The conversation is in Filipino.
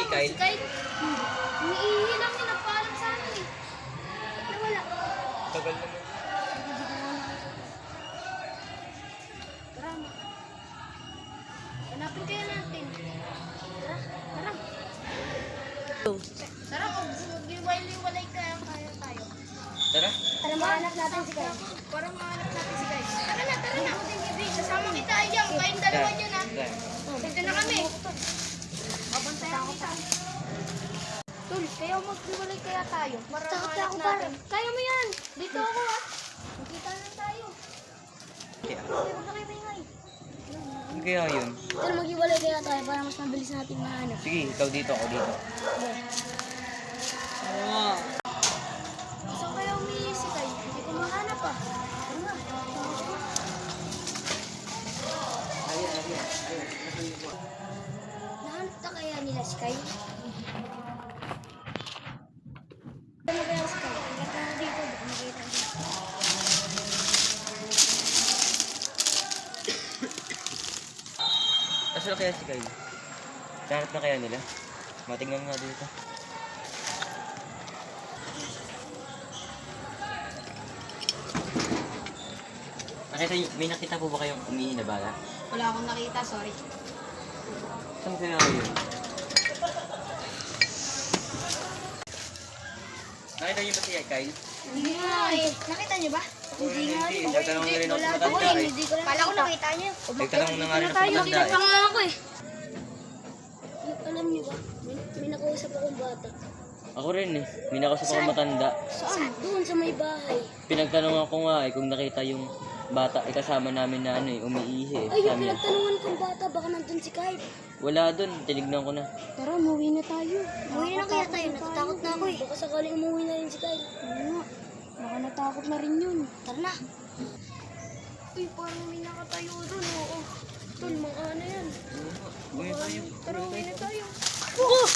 Kyle? Si Kyle? Umiihi lang yun. Nagpaalam sa amin eh. Ba't nawala? Tagal naman. Tara na. Hanapin kaya natin. Tara, tara. Tara, kung mag-iwalay kaya tayo. Tara. Tara, mahanap natin si Kyle. Parang mahanap natin si Kyle. Tara na, tara na. Kasama kita dyan. Kayong dalawa dyan ha. Dito na kami. Mabantayan kita. Tol, kaya mag-iwalay kaya tayo. Takot ako natin. Kaya mo yan. Dito ako ha. Magkita lang tayo. Kaya. Huwag na kayo maingay. Ano kaya yun? Tol, mag-iwalay kaya tayo para mas mabilis natin mahanap. Sige, ikaw dito, ako dito. Oo. Saan kaya umiihi si Kyle? Hindi ko mahanap ah. Ano nga? Nahanap na kaya nila si Kyle? Ano kaya si Kyle? Nakita na dito. Baka makita dito. Asa na kaya si Kyle? Nahanap na kaya nila? Matingnan nga dito. May nakita po ba kayong umihi na bala? Wala akong nakita, sorry. Saan kaya yun? Nakita niyo ba si Kyle? Hindi nga eh. Nakita niyo ba? Hindi nga rin. Nagtanong na rin ako sa matanda eh. Pala ko nakita niyo. Nagtanong na nga rin ako sa matanda eh. nga ako eh. Alam niyo ba? May nakausap akong bata. Ako rin eh. May nakausap ako matanda. Saan? Doon sa may bahay. Pinagtanong ako nga eh kung nakita yung bata eh kasama namin na ano eh, umiihi eh. Ay, yung Sabi niya, pinagtanungan kong bata, baka nandun si Kyle. wala dun, tinignan ko na. Tara, umuwi na tayo. Umuwi na kaya tayo, natatakot na ako eh. Baka sakaling umuwi na rin si Kyle. Oo nga, baka natakot na rin yun. Tara na. Uy, parang may nakatayo dun, oo. Tol, mga ano yan. Uwi tayo. Tara, uwi na tayo. Oh!